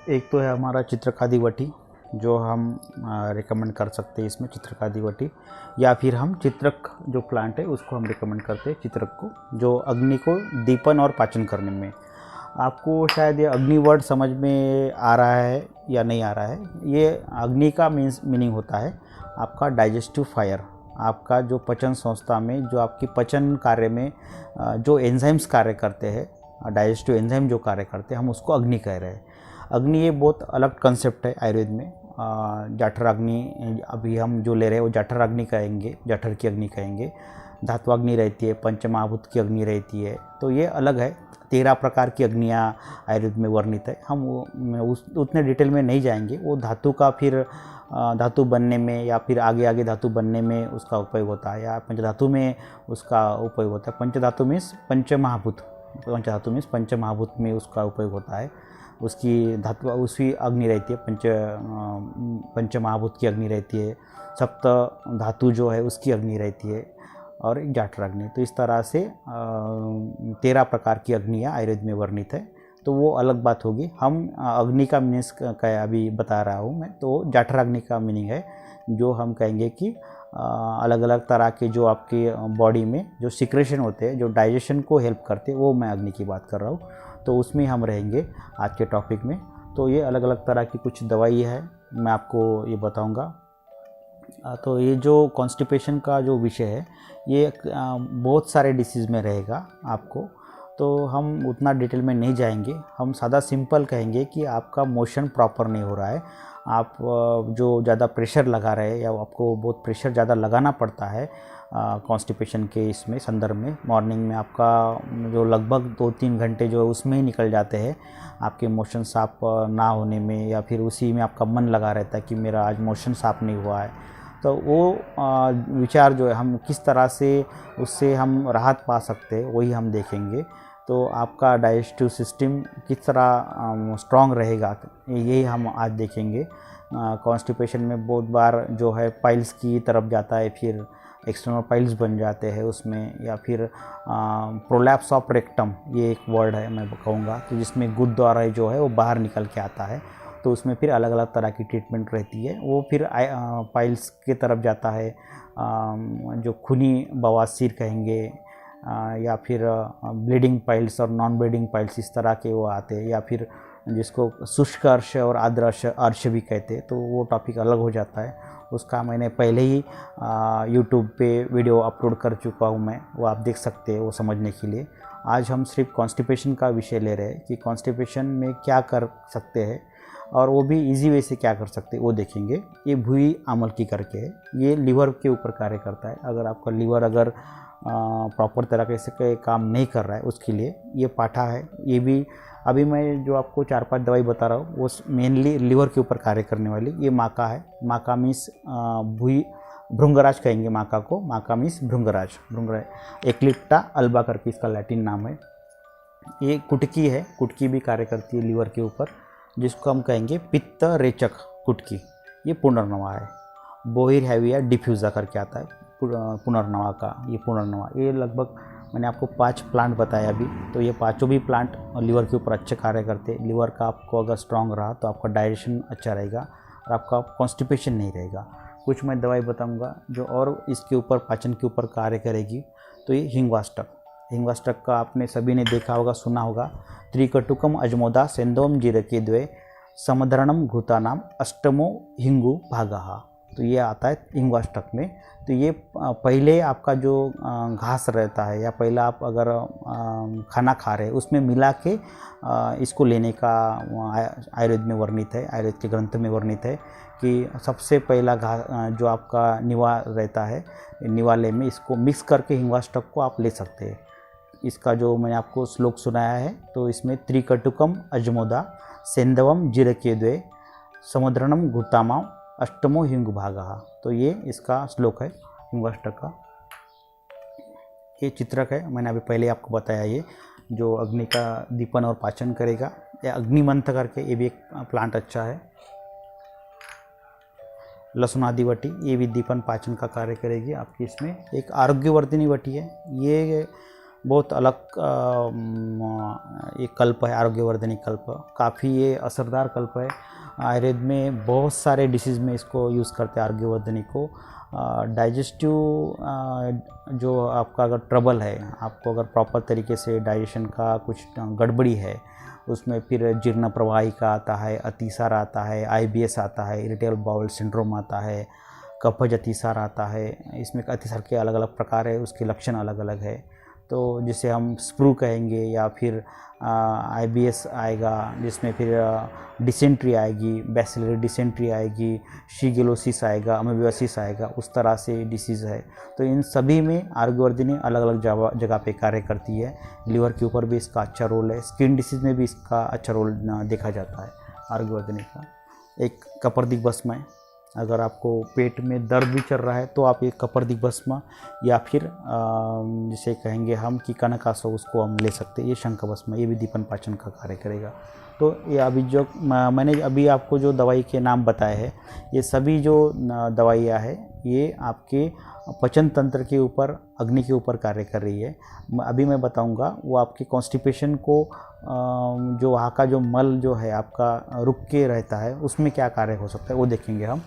एक तो है हमारा चित्रकादि वटी, जो हम रिकमेंड कर सकते हैं इसमें, चित्रकादि वटी। या फिर हम चित्रक जो प्लांट है उसको हम रिकमेंड करते हैं, चित्रक को, जो अग्नि को दीपन और पाचन करने में। आपको शायद ये अग्नि वर्ड समझ में आ रहा है या नहीं आ रहा है। ये अग्नि का मीनिंग होता है आपका डाइजेस्टिव फायर। आपका जो पचन संस्था में, जो आपकी पचन कार्य में जो एंजाइम्स कार्य करते हैं, डाइजेस्टिव एंजाइम जो कार्य करते हैं, हम उसको अग्नि कह रहे हैं। अग्नि ये बहुत अलग कंसेप्ट है आयुर्वेद में। जाठर अग्नि अभी हम जो ले रहे हैं वो जाठर अग्नि कहेंगे, जाठर की अग्नि कहेंगे। धात्वाग्नि रहती है, पंचमहाभूत की अग्नि रहती है, तो ये अलग है। 13 प्रकार की अग्नियाँ आयुर्वेद में वर्णित है। हम उतने डिटेल में नहीं जाएंगे। वो धातु का फिर धातु बनने में या फिर आगे आगे धातु बनने में उसका उपयोग होता है, या पंचधातु में उसका उपयोग होता है। पंचधातु मीन्स पंचमहाभूत, पंचधातु मीन्स पंचमहाभूत में उसका उपयोग होता है। उसकी धातु उसकी अग्नि रहती है, पंचमहाभूत की अग्नि रहती है। सप्त धातु जो है उसकी अग्नि रहती है, और एक जाठर अग्नि। तो इस तरह से 13 प्रकार की अग्नियाँ आयुर्वेद में वर्णित है। तो वो अलग बात होगी। हम अग्नि का मीनिंग का अभी बता रहा हूँ मैं। तो जाठर अग्नि का मीनिंग है, जो हम कहेंगे कि अलग अलग तरह के जो आपके बॉडी में जो सिक्रेशन होते हैं, जो डाइजेशन को हेल्प करते हैं, वो मैं अग्नि की बात कर रहा हूँ। तो उसमें हम रहेंगे आज के टॉपिक में। तो ये अलग अलग तरह की कुछ दवाई है, मैं आपको ये बताऊंगा। तो ये जो कॉन्स्टिपेशन का जो विषय है, ये बहुत सारे डिसीज़ में रहेगा आपको। तो हम उतना डिटेल में नहीं जाएंगे। हम सादा सिंपल कहेंगे कि आपका मोशन प्रॉपर नहीं हो रहा है। आप जो ज़्यादा प्रेशर लगा रहे हैं, या आपको बहुत प्रेशर ज़्यादा लगाना पड़ता है कॉन्स्टिपेशन के इसमें संदर्भ में। मॉर्निंग में आपका जो लगभग 2-3 घंटे जो है उसमें ही निकल जाते हैं आपके मोशन साफ ना होने में, या फिर उसी में आपका मन लगा रहता है कि मेरा आज मोशन साफ नहीं हुआ है। तो वो विचार जो है, हम किस तरह से उससे हम राहत पा सकते हैं, वही हम देखेंगे। तो आपका डाइजेस्टिव सिस्टम किस तरह स्ट्रॉन्ग रहेगा, यही हम आज देखेंगे। कॉन्स्टिपेशन में बहुत बार जो है पाइल्स की तरफ जाता है, फिर एक्सटर्नल पाइल्स बन जाते हैं उसमें, या फिर प्रोलैप्स ऑफ रेक्टम, ये एक वर्ड है मैं कहूँगा, तो जिसमें गुद द्वारा जो है वो बाहर निकल के आता है। तो उसमें फिर अलग अलग तरह की ट्रीटमेंट रहती है। वो फिर पाइल्स की तरफ जाता है, जो खूनी बवासीर कहेंगे, या फिर ब्लीडिंग पाइल्स और नॉन ब्लीडिंग पाइल्स, इस तरह के वो आते हैं। या फिर जिसको शुष्क अर्श और आर्द्र अर्श भी कहते हैं, तो वो टॉपिक अलग हो जाता है। उसका मैंने पहले ही यूट्यूब पे वीडियो अपलोड कर चुका हूँ मैं, वो आप देख सकते हैं वो समझने के लिए। आज हम सिर्फ कॉन्स्टिपेशन का विषय ले रहे हैं कि कॉन्स्टिपेशन में क्या कर सकते हैं, और वो भी इजी वे से क्या कर सकते हैं वो देखेंगे। ये भुई आमल की करके है, ये लीवर के ऊपर कार्य करता है। अगर आपका लीवर अगर प्रॉपर तरीके से काम नहीं कर रहा है, उसके लिए ये पाठा है। ये भी अभी मैं जो आपको 4-5 दवाई बता रहा हूँ, वो मेनली लीवर के ऊपर कार्य करने वाली। ये माका है, माका मीन्स भुई, भृंगराज कहेंगे माका को। माका मीन्स भृंगराज, भृंगराज एक्लिप्टा अल्बा करके इसका लैटिन नाम है। ये कुटकी है, कुटकी भी कार्य करती है लीवर के ऊपर, जिसको हम कहेंगे पित्त रेचक कुटकी। ये पुनर्नवा है। बोहिर हैविया डिफ्यूज़ा करके आता है पुनर्नवा का। ये पुनर्नवा, ये लगभग मैंने आपको 5 प्लांट बताया अभी। तो ये पाँचों भी प्लांट लीवर के ऊपर अच्छे कार्य करते हैं। लीवर का आपको अगर स्ट्रांग रहा तो आपका डाइजेशन अच्छा रहेगा, और आपका कॉन्स्टिपेशन नहीं रहेगा। कुछ मैं दवाई बताऊंगा जो और इसके ऊपर पाचन के ऊपर कार्य करेगी। तो ये हिंगवाष्टक, हिंगवाष्टक का आपने सभी ने देखा होगा, सुना होगा। त्रिकटुकम अजमोदा सेंदोम जीरके द्वे समधरणम घृतानाम अष्टमो हिंगु भागः। तो ये आता है हिंगवाष्टक में। तो ये पहले आपका जो घास रहता है, या पहला आप अगर खाना खा रहे हैं उसमें मिला के इसको लेने का आयुर्वेद में वर्णित है, आयुर्वेद के ग्रंथ में वर्णित है कि सबसे पहला घास जो आपका निवा रहता है, निवाले में इसको मिक्स करके हिंगवाष्टक को आप ले सकते हैं। इसका जो मैंने आपको श्लोक सुनाया है, तो इसमें त्रिकटुकम अजमोदा सेंदवम जीरके द्वे समुद्रणम घृतामाम अष्टमो हिंगु भागः। तो ये इसका श्लोक है हिंगवाष्टक का। ये चित्रक है, मैंने अभी पहले आपको बताया। ये जो अग्नि का दीपन और पाचन करेगा, या अग्निमंथ करके, ये भी एक प्लांट अच्छा है। लसुनादि वटी, ये भी दीपन पाचन का कार्य करेगी आपकी। इसमें एक आरोग्यवर्धिनी वटी है, ये बहुत अलग एक कल्प है, आरोग्यवर्धनी कल्प। काफ़ी ये असरदार कल्प है। आयुर्वेद में बहुत सारे डिसीज़ में इसको यूज़ करते हैं आरोग्यवर्धनी को। डाइजेस्टिव जो आपका अगर ट्रबल है, आपको अगर प्रॉपर तरीके से डाइजेशन का कुछ गड़बड़ी है, उसमें फिर जीर्ण प्रवाहिका आता है, अतिसार आता है, IBS आता है, इरिटेबल बाउल सिंड्रोम आता है, कफज अतिसार आता है। इसमें अतिसार के अलग अलग प्रकार है, उसके लक्षण अलग अलग है। तो जिसे हम स्प्रू कहेंगे, या फिर IBS आएगा, जिसमें फिर डिसेंट्री आएगी, बैसिलरी डिसेंट्री आएगी, शिगेलोसिस आएगा, अमीबियोसिस आएगा, उस तरह से डिसीज़ है। तो इन सभी में आरोग्यवर्धनी अलग अलग जगह पे कार्य करती है। लीवर के ऊपर भी इसका अच्छा रोल है, स्किन डिसीज़ में भी इसका अच्छा रोल देखा जाता है आरोग्यवर्धनी का। एक कपर्दिक भस्म है, अगर आपको पेट में दर्द भी चल रहा है तो आप एक कपर्दिक भस्म, या फिर जिसे कहेंगे हम कि कनकासो, उसको हम ले सकते हैं। ये शंख भस्म, ये भी दीपन पाचन का कार्य करेगा। तो ये अभी जो मैंने अभी आपको जो दवाई के नाम बताए हैं, ये सभी जो दवाइयाँ हैं, ये आपके पाचन तंत्र के ऊपर, अग्नि के ऊपर कार्य कर रही है। अभी मैं बताऊंगा वो आपके कॉन्स्टिपेशन को, जो वहाँ का जो मल जो है आपका रुक के रहता है, उसमें क्या कार्य हो सकता है वो देखेंगे हम।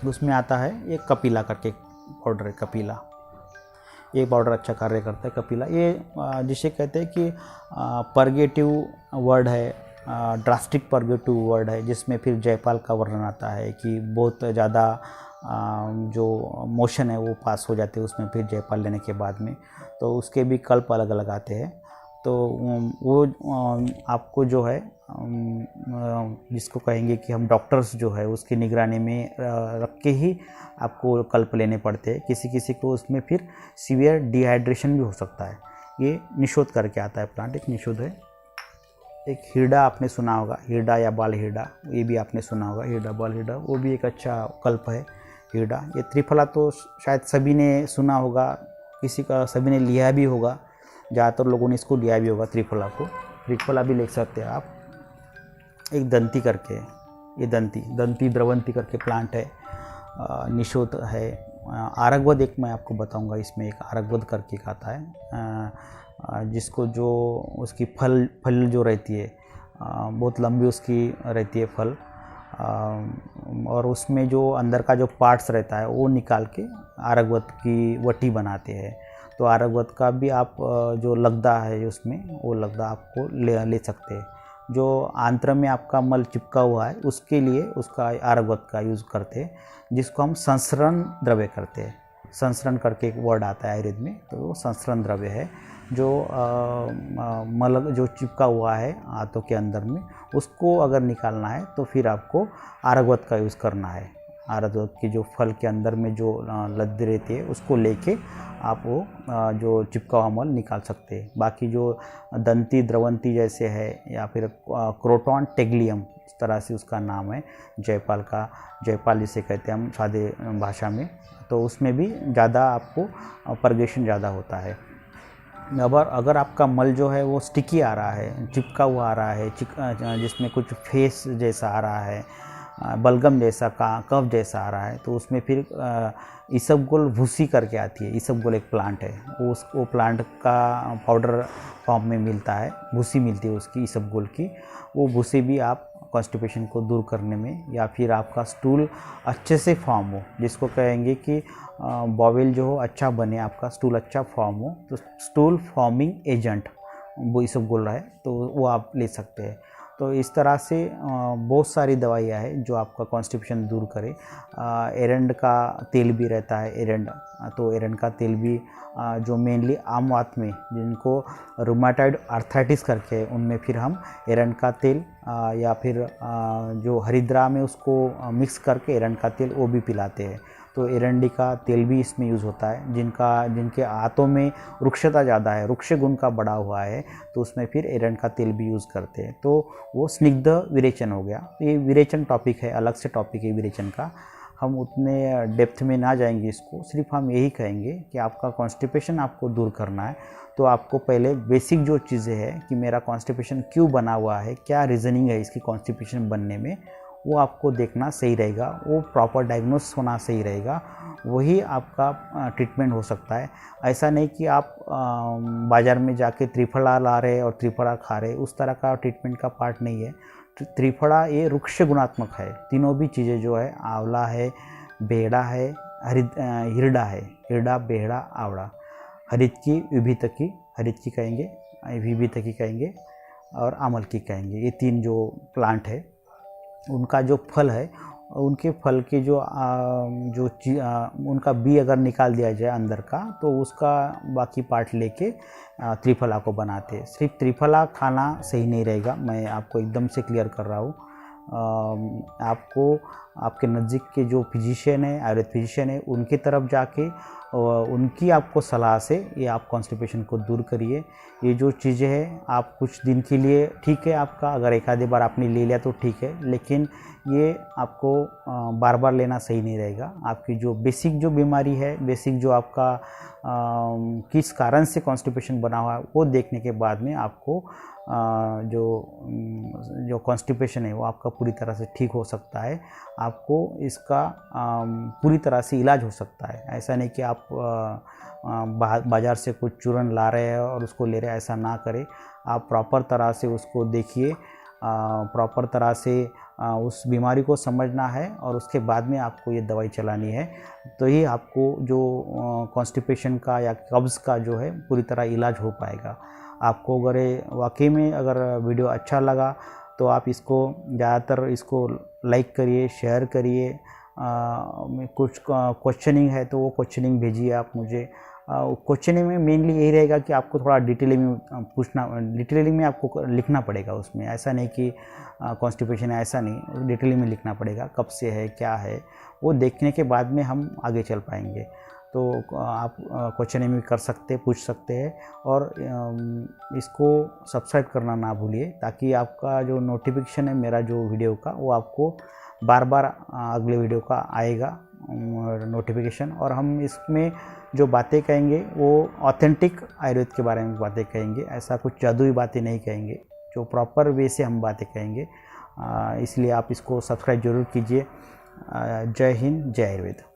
उसमें आता है एक कपिला करके पाउडर है, कपिला। ये पाउडर अच्छा कार्य करता है कपिला। ये जिसे कहते हैं कि परगेटिव वर्ड है, ड्रास्टिक परगेटिव वर्ड है, जिसमें फिर जयपाल का वर्णन आता है कि बहुत ज़्यादा जो मोशन है वो पास हो जाते हैं उसमें फिर जयपाल लेने के बाद में। तो उसके भी कल्प अलग अलग आते हैं। तो वो आपको जो है, जिसको कहेंगे कि हम डॉक्टर्स जो है उसकी निगरानी में रख के ही आपको कल्प लेने पड़ते हैं। किसी किसी को उसमें फिर सीवियर डिहाइड्रेशन भी हो सकता है। ये निषोध करके आता है प्लांट, एक निषोध है। एक हिरडा आपने सुना होगा, हिरडा या बाल हिरडा, ये भी आपने सुना होगा, हिरडा बाल हिरडा, वो भी एक अच्छा कल्प है हिरडा। ये त्रिफला तो शायद सभी ने सुना होगा, किसी का सभी ने लिया भी होगा, ज़्यादातर लोगों ने इसको लिया भी होगा त्रिफला को। त्रिफला भी ले सकते हैं आप। एक दंती करके, ये दंती द्रवंती करके प्लांट है, निषोध है। आरगवद एक मैं आपको बताऊंगा, इसमें एक आरगवद करके आता है, जिसको जो उसकी फल जो रहती है, बहुत लंबी उसकी रहती है फल, और उसमें जो अंदर का जो पार्ट्स रहता है वो निकाल के आरगवद की वटी बनाते हैं। तो आरगवद का भी आप जो लगदा है उसमें, वो लगदा आपको ले सकते हैं। जो आंत्र में आपका मल चिपका हुआ है उसके लिए उसका आरगवद का यूज़ करते हैं, जिसको हम संसरण द्रव्य करते हैं। संसरण करके एक वर्ड आता है आयुर्वेद में, तो वो संसरण द्रव्य है। जो मल जो चिपका हुआ है हाथों के अंदर में, उसको अगर निकालना है तो फिर आपको आरगवद का यूज़ करना है। आरगवद की जो फल के अंदर में जो लद्दे रहती है उसको लेके आप वो जो चिपका हुआ मल निकाल सकते हैं। बाकी जो दंती द्रवंती जैसे है, या फिर क्रोटॉन टेग्लियम, इस तरह से उसका नाम है, जयपाल का, जयपाल जिसे कहते हैं हम सादे भाषा में, तो उसमें भी ज़्यादा आपको परगेशन ज़्यादा होता है। अगर आपका मल जो है वो स्टिकी आ रहा है, चिपका हुआ आ रहा है, जिसमें कुछ फेस जैसा आ रहा है, बलगम जैसा, कफ जैसा आ रहा है, तो उसमें फिर इसबगोल भूसी करके आती है। इसबगोल एक प्लांट है, वो प्लांट का पाउडर फॉर्म में मिलता है, भूसी मिलती है उसकी, इसबगोल की। वो भूसी भी आप कॉन्स्टिपेशन को दूर करने में, या फिर आपका स्टूल अच्छे से फॉर्म हो, जिसको कहेंगे कि बॉवेल जो हो अच्छा बने, आपका स्टूल अच्छा फॉर्म हो, तो स्टूल फॉर्मिंग एजेंट वो इसबगोल है, तो वो आप ले सकते हैं। तो इस तरह से बहुत सारी दवाइयाँ हैं जो आपका कॉन्स्टिपेशन दूर करे। एरंड का तेल भी रहता है, एरंड, तो एरंड का तेल भी जो मेनली आम वात में, जिनको रूमाटॉइड आर्थराइटिस करके, उनमें फिर हम एरंड का तेल या फिर जो हरिद्रा में उसको मिक्स करके एरंड का तेल वो भी पिलाते हैं। तो एरंडी का तेल भी इसमें यूज़ होता है। जिनके हाथों में रुक्षता ज़्यादा है, रुक्ष गुण का बढ़ा हुआ है, तो उसमें फिर एरंड का तेल भी यूज़ करते हैं। तो वो स्निग्ध विरेचन हो गया। ये विरेचन टॉपिक है, अलग से टॉपिक है विरेचन का, हम उतने डेप्थ में ना जाएंगे इसको। सिर्फ हम यही कहेंगे कि आपका कॉन्स्टिपेशन आपको दूर करना है, तो आपको पहले बेसिक जो चीज़ें हैं कि मेरा कॉन्स्टिपेशन क्यों बना हुआ है, क्या रीज़निंग है इसकी कॉन्स्टिपेशन बनने में, वो आपको देखना सही रहेगा, वो प्रॉपर डायग्नोस होना सही रहेगा, वही आपका ट्रीटमेंट हो सकता है। ऐसा नहीं कि आप बाज़ार में जाके त्रिफला ला रहे और त्रिफला खा रहे, उस तरह का ट्रीटमेंट का पार्ट नहीं है। त्रिफला ये वृक्ष गुणात्मक है, तीनों भी चीज़ें जो है, आंवला है, बेहड़ा है, हिरडा है, हिरडा बेहड़ा आंवला, हरित की विभितकी, हरित की कहेंगे, विभितकी कहेंगे और आमल की कहेंगे। ये तीन जो प्लांट है उनका जो फल है, उनके फल के जो उनका बी अगर निकाल दिया जाए अंदर का, तो उसका बाकी पार्ट लेके त्रिफला को बनाते हैं। सिर्फ त्रिफला खाना सही नहीं रहेगा, मैं आपको एकदम से क्लियर कर रहा हूँ। आपको आपके नज़दीक के जो फिजिशियन है, आयुर्वेद फिजिशियन है, उनकी तरफ जाके उनकी आपको सलाह से ये आप कॉन्स्टिपेशन को दूर करिए। ये जो चीज़ें हैं आप कुछ दिन के लिए ठीक है, आपका अगर एक आधी बार आपने ले लिया तो ठीक है, लेकिन ये आपको बार बार लेना सही नहीं रहेगा। आपकी जो बेसिक जो बीमारी है, बेसिक जो आपका किस कारण से कॉन्स्टिपेशन बना हुआ है, वो देखने के बाद में आपको जो कॉन्स्टिपेशन है वो आपका पूरी तरह से ठीक हो सकता है। आपको इसका पूरी तरह से इलाज हो सकता है। ऐसा नहीं कि आप बाज़ार से कुछ चूरन ला रहे हैं और उसको ले रहे हैं, ऐसा ना करें। आप प्रॉपर तरह से उसको देखिए, प्रॉपर तरह से उस बीमारी को समझना है और उसके बाद में आपको ये दवाई चलानी है, तो ही आपको जो कॉन्स्टिपेशन का या कब्ज़ का जो है पूरी तरह इलाज हो पाएगा। आपको अगर वाकई में अगर वीडियो अच्छा लगा तो आप इसको ज़्यादातर इसको लाइक करिए, शेयर करिए। कुछ क्वेश्चनिंग है तो वो क्वेश्चनिंग भेजिए आप मुझे। क्वेश्चनिंग में मेनली यही रहेगा कि आपको थोड़ा डिटेलिंग में पूछना, डिटेलिंग में आपको लिखना पड़ेगा उसमें। ऐसा नहीं कि कॉन्स्टिपेशन है, ऐसा नहीं, डिटेलिंग में लिखना पड़ेगा, कब से है, क्या है, वो देखने के बाद में हम आगे चल पाएंगे। तो आप क्वेश्चनिंग में कर सकते, पूछ सकते हैं। और इसको सब्सक्राइब करना ना भूलिए, ताकि आपका जो नोटिफिकेशन है मेरा जो वीडियो का, वो आपको बार बार अगले वीडियो का आएगा नोटिफिकेशन। और हम इसमें जो बातें कहेंगे वो ऑथेंटिक आयुर्वेद के बारे में बातें कहेंगे, ऐसा कुछ जादुई बातें नहीं कहेंगे, जो प्रॉपर वे से हम बातें कहेंगे। इसलिए आप इसको सब्सक्राइब जरूर कीजिए। जय हिंद, जय आयुर्वेद।